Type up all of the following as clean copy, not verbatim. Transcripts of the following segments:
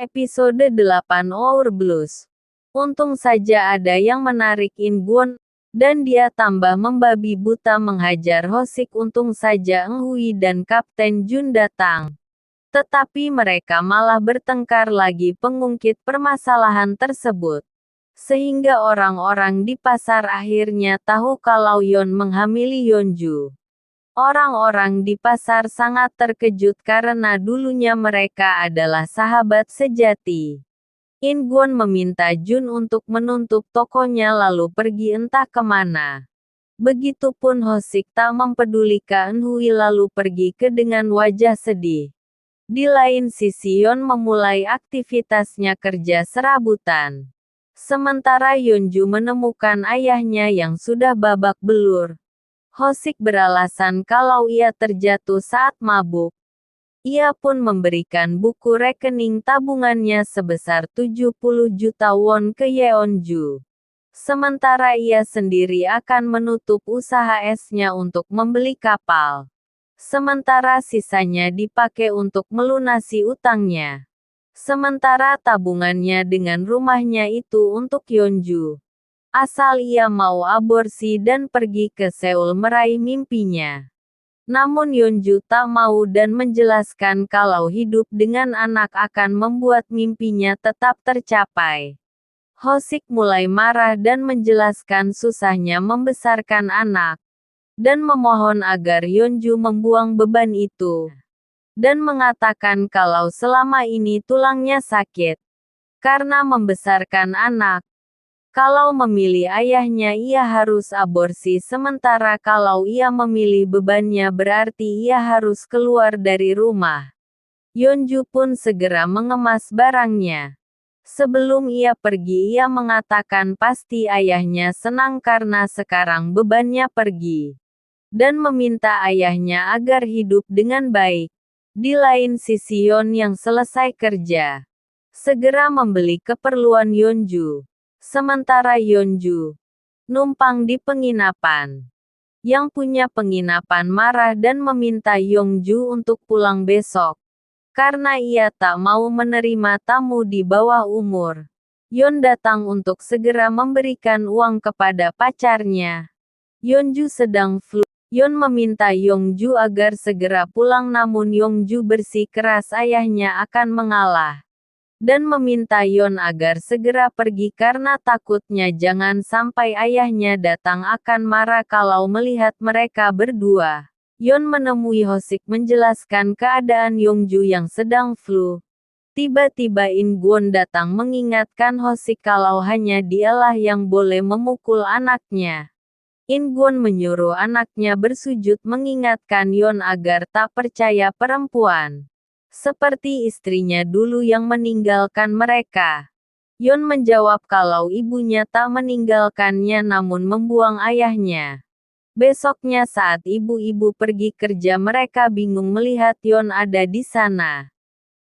Episode 8 Our Blues. Untung saja ada yang menarik In-gwon, dan dia tambah membabi buta menghajar Hosik. Untung saja Eng Hui dan Kapten Jun datang. Tetapi mereka malah bertengkar lagi pengungkit permasalahan tersebut. Sehingga orang-orang di pasar akhirnya tahu kalau Yeon menghamili Yeonju. Orang-orang di pasar sangat terkejut karena dulunya mereka adalah sahabat sejati. In-gwon meminta Jun untuk menutup tokonya lalu pergi entah kemana. Begitupun Hosik tak mempedulikan Hui lalu pergi dengan wajah sedih. Di lain sisi Yeon memulai aktivitasnya kerja serabutan. Sementara Yeonju menemukan ayahnya yang sudah babak belur. Hosik beralasan kalau ia terjatuh saat mabuk. Ia pun memberikan buku rekening tabungannya sebesar 70 juta won ke Yeonju. Sementara ia sendiri akan menutup usaha esnya untuk membeli kapal. Sementara sisanya dipakai untuk melunasi utangnya. Sementara tabungannya dengan rumahnya itu untuk Yeonju. Asal ia mau aborsi dan pergi ke Seoul meraih mimpinya. Namun Yeonju tak mau dan menjelaskan kalau hidup dengan anak akan membuat mimpinya tetap tercapai. Hosik mulai marah dan menjelaskan susahnya membesarkan anak. Dan memohon agar Yeonju membuang beban itu. Dan mengatakan kalau selama ini tulangnya sakit. Karena membesarkan anak. Kalau memilih ayahnya ia harus aborsi sementara kalau ia memilih bebannya berarti ia harus keluar dari rumah. Yeonju pun segera mengemas barangnya. Sebelum ia pergi ia mengatakan pasti ayahnya senang karena sekarang bebannya pergi. Dan meminta ayahnya agar hidup dengan baik. Di lain sisi Yeon yang selesai kerja. Segera membeli keperluan Yeonju. Sementara Yeonju numpang di penginapan. Yang punya penginapan marah dan meminta Yeonju untuk pulang besok. Karena ia tak mau menerima tamu di bawah umur. Yeon datang untuk segera memberikan uang kepada pacarnya. Yeonju sedang flu. Yeon meminta Yeonju agar segera pulang namun Yeonju bersikeras ayahnya akan mengalah. Dan meminta Yeon agar segera pergi karena takutnya jangan sampai ayahnya datang akan marah kalau melihat mereka berdua. Yeon menemui Hosik menjelaskan keadaan Yeonju yang sedang flu. Tiba-tiba In-gwon datang mengingatkan Hosik kalau hanya dialah yang boleh memukul anaknya. In-gwon menyuruh anaknya bersujud mengingatkan Yeon agar tak percaya perempuan. Seperti istrinya dulu yang meninggalkan mereka. Yeon menjawab kalau ibunya tak meninggalkannya namun membuang ayahnya. Besoknya saat ibu-ibu pergi kerja mereka bingung melihat Yeon ada di sana.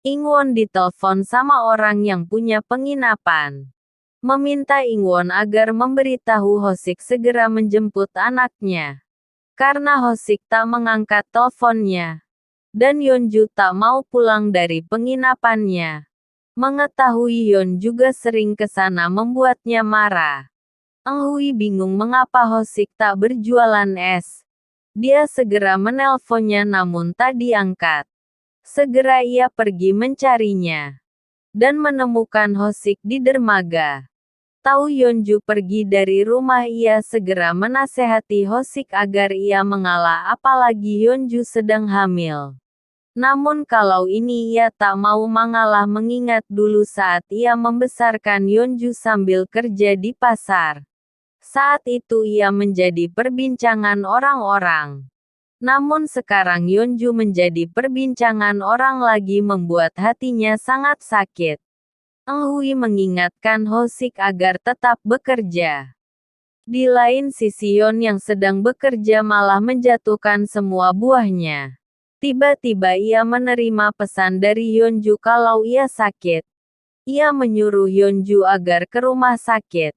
In-gwon ditelepon sama orang yang punya penginapan. Meminta In-gwon agar memberitahu Hosik segera menjemput anaknya. Karena Hosik tak mengangkat teleponnya. Dan Yeonju tak mau pulang dari penginapannya. Mengetahui Yeon juga sering ke sana membuatnya marah. Eng Hui bingung mengapa Hosik tak berjualan es. Dia segera menelponnya namun tak diangkat. Segera ia pergi mencarinya. Dan menemukan Hosik di dermaga. Tahu Yeonju pergi dari rumah ia segera menasehati Hosik agar ia mengalah apalagi Yeonju sedang hamil. Namun kalau ini ia tak mau mengalah mengingat dulu saat ia membesarkan Yeonju sambil kerja di pasar. Saat itu ia menjadi perbincangan orang-orang. Namun sekarang Yeonju menjadi perbincangan orang lagi membuat hatinya sangat sakit. Eng Hui mengingatkan Hosik agar tetap bekerja. Di lain sisi Yeon yang sedang bekerja malah menjatuhkan semua buahnya. Tiba-tiba ia menerima pesan dari Yeonju kalau ia sakit. Ia menyuruh Yeonju agar ke rumah sakit.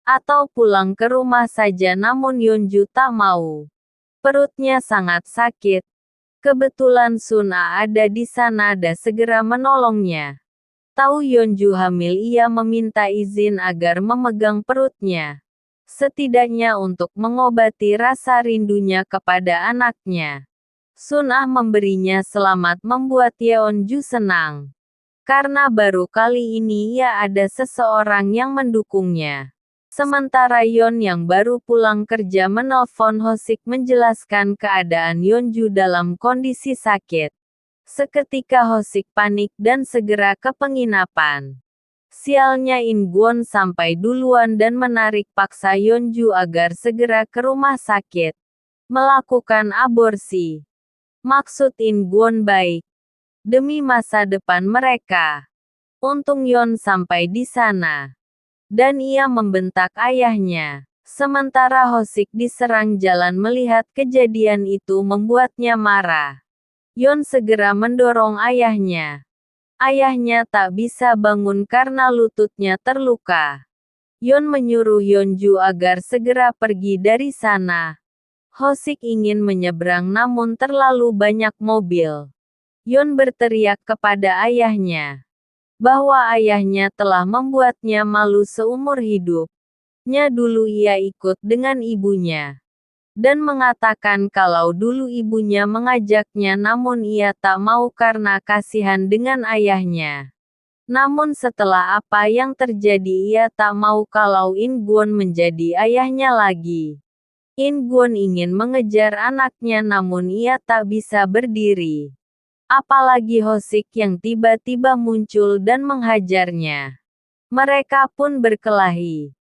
Atau pulang ke rumah saja namun Yeonju tak mau. Perutnya sangat sakit. Kebetulan Suna ada di sana dan segera menolongnya. Tahu Yeonju hamil, ia meminta izin agar memegang perutnya. Setidaknya untuk mengobati rasa rindunya kepada anaknya. Sun Ah memberinya selamat membuat Yeonju senang. Karena baru kali ini ia ada seseorang yang mendukungnya. Sementara Yeon yang baru pulang kerja menelpon Hosik menjelaskan keadaan Yeonju dalam kondisi sakit. Seketika Hosik panik dan segera ke penginapan. Sialnya In Gwon sampai duluan dan menarik paksa Yeonju agar segera ke rumah sakit. Melakukan aborsi. Maksud In Gwon baik. Demi masa depan mereka. Untung Yeon sampai di sana. Dan ia membentak ayahnya. Sementara Hosik diserang jalan melihat kejadian itu membuatnya marah. Yeon segera mendorong ayahnya. Ayahnya tak bisa bangun karena lututnya terluka. Yeon menyuruh Yeonju agar segera pergi dari sana. Hosik ingin menyeberang namun terlalu banyak mobil. Yeon berteriak kepada ayahnya bahwa ayahnya telah membuatnya malu seumur hidup. Dulu ia ikut dengan ibunya dan mengatakan kalau dulu ibunya mengajaknya namun ia tak mau karena kasihan dengan ayahnya. Namun setelah apa yang terjadi ia tak mau kalau In Gwon menjadi ayahnya lagi. In Gwon ingin mengejar anaknya namun ia tak bisa berdiri. Apalagi Hosik yang tiba-tiba muncul dan menghajarnya. Mereka pun berkelahi.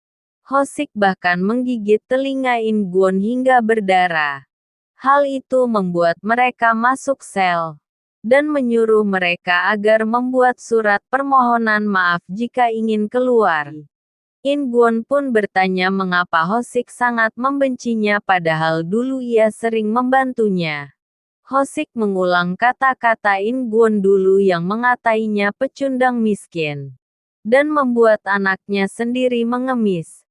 Hosik bahkan menggigit telinga In Gwon hingga berdarah. Hal itu membuat mereka masuk sel. Dan menyuruh mereka agar membuat surat permohonan maaf jika ingin keluar. In Gwon pun bertanya mengapa Hosik sangat membencinya padahal dulu ia sering membantunya. Hosik mengulang kata-kata In Gwon dulu yang mengatainya pecundang miskin. Dan membuat anaknya sendiri mengemis.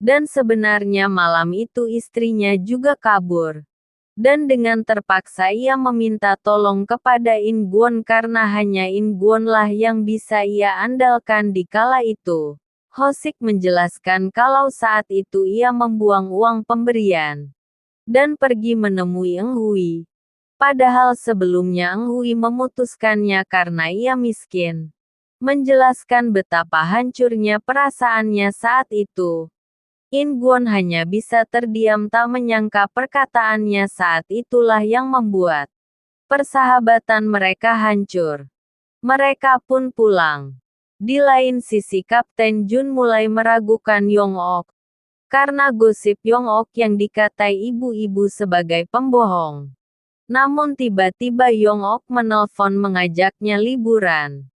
Dan sebenarnya malam itu istrinya juga kabur. Dan dengan terpaksa ia meminta tolong kepada In Gwon karena hanya In Gwon lah yang bisa ia andalkan di kala itu. Hosik menjelaskan kalau saat itu ia membuang uang pemberian. Dan pergi menemui Eng Hui. Padahal sebelumnya Eng Hui memutuskannya karena ia miskin. Menjelaskan betapa hancurnya perasaannya saat itu. In Gwon hanya bisa terdiam tak menyangka perkataannya saat itulah yang membuat persahabatan mereka hancur. Mereka pun pulang. Di lain sisi Kapten Jun mulai meragukan Yong Ok. Karena gosip Yong Ok yang dikatai ibu-ibu sebagai pembohong. Namun tiba-tiba Yong Ok menelpon mengajaknya liburan.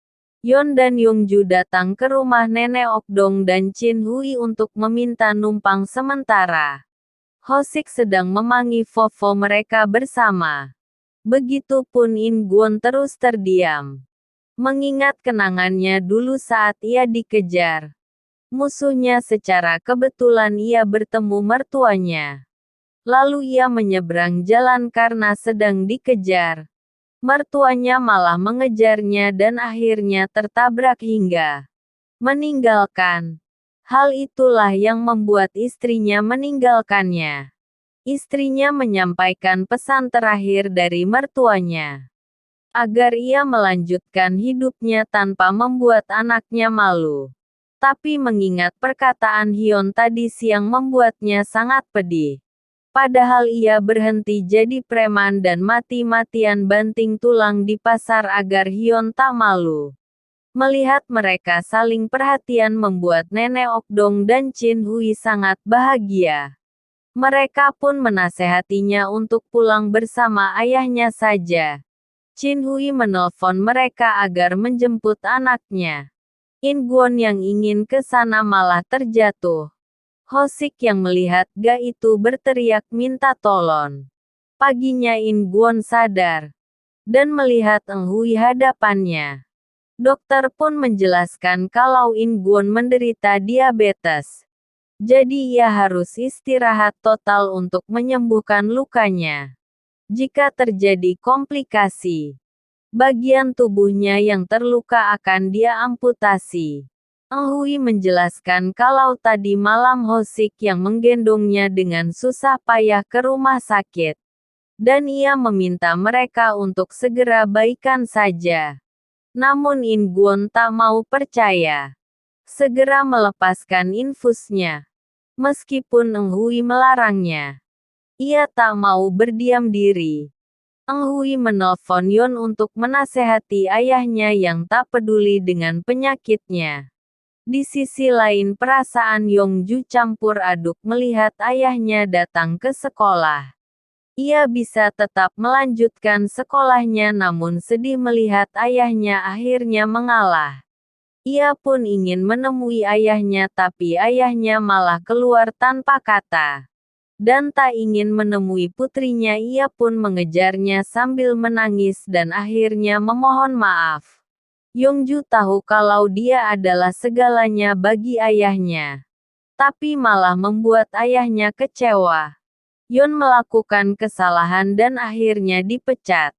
Yeon dan Yongju datang ke rumah Nenek Okdong dan Chin Hui untuk meminta numpang sementara. Hosik sedang memanggil Fofo mereka bersama. Begitupun In Gwon terus terdiam. Mengingat kenangannya dulu saat ia dikejar musuhnya secara kebetulan ia bertemu mertuanya. Lalu ia menyeberang jalan karena sedang dikejar. Mertuanya malah mengejarnya dan akhirnya tertabrak hingga meninggalkan. Hal itulah yang membuat istrinya meninggalkannya. Istrinya menyampaikan pesan terakhir dari mertuanya. Agar ia melanjutkan hidupnya tanpa membuat anaknya malu. Tapi mengingat perkataan Hyun tadi siang membuatnya sangat pedih. Padahal ia berhenti jadi preman dan mati-matian banting tulang di pasar agar Hyun tak malu. Melihat mereka saling perhatian membuat Nenek Okdong dan Chin Hui sangat bahagia. Mereka pun menasehatinya untuk pulang bersama ayahnya saja. Chin Hui menelpon mereka agar menjemput anaknya. In Gwon yang ingin ke sana malah terjatuh. Hosik yang melihat Ga itu berteriak minta tolong. Paginya In Gwon sadar. Dan melihat Eng Hui hadapannya. Dokter pun menjelaskan kalau In Gwon menderita diabetes. Jadi ia harus istirahat total untuk menyembuhkan lukanya. Jika terjadi komplikasi, Bagian tubuhnya yang terluka akan dia amputasi. Eng Hui menjelaskan kalau tadi malam Hosik yang menggendongnya dengan susah payah ke rumah sakit. Dan ia meminta mereka untuk segera baikan saja. Namun In Gwon tak mau percaya. Segera melepaskan infusnya. Meskipun Eng Hui melarangnya. Ia tak mau berdiam diri. Eng Hui menelpon Yon untuk menasehati ayahnya yang tak peduli dengan penyakitnya. Di sisi lain perasaan Yongju campur aduk melihat ayahnya datang ke sekolah. Ia bisa tetap melanjutkan sekolahnya namun sedih melihat ayahnya akhirnya mengalah. Ia pun ingin menemui ayahnya tapi ayahnya malah keluar tanpa kata. Dan tak ingin menemui putrinya ia pun mengejarnya sambil menangis dan akhirnya memohon maaf. Yongju tahu kalau dia adalah segalanya bagi ayahnya. Tapi malah membuat ayahnya kecewa. Yon melakukan kesalahan dan akhirnya dipecat.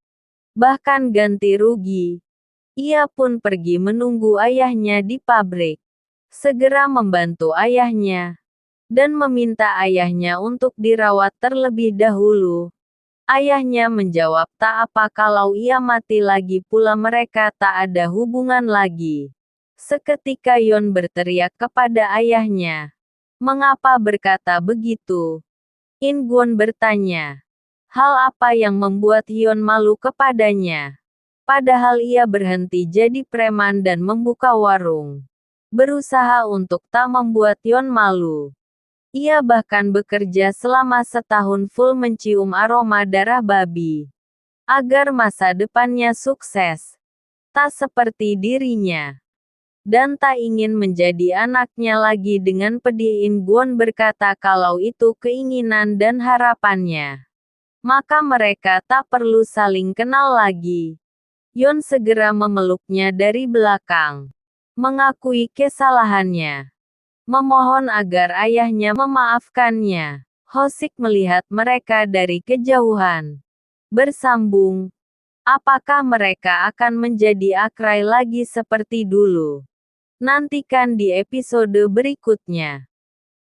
Bahkan ganti rugi. Ia pun pergi menunggu ayahnya di pabrik. Segera membantu ayahnya. Dan meminta ayahnya untuk dirawat terlebih dahulu. Ayahnya menjawab tak apa kalau ia mati lagi pula mereka tak ada hubungan lagi. Seketika Yon berteriak kepada ayahnya. Mengapa berkata begitu? In Gwon bertanya. Hal apa yang membuat Yon malu kepadanya? Padahal ia berhenti jadi preman dan membuka warung. Berusaha untuk tak membuat Yon malu. Ia bahkan bekerja selama setahun full mencium aroma darah babi. Agar masa depannya sukses. Tak seperti dirinya. Dan tak ingin menjadi anaknya lagi dengan pedih In Gwon berkata kalau itu keinginan dan harapannya. Maka mereka tak perlu saling kenal lagi. Yon segera memeluknya dari belakang. Mengakui kesalahannya. Memohon agar ayahnya memaafkannya. Hosik melihat mereka dari kejauhan. Bersambung. Apakah mereka akan menjadi akrab lagi seperti dulu? Nantikan di episode berikutnya.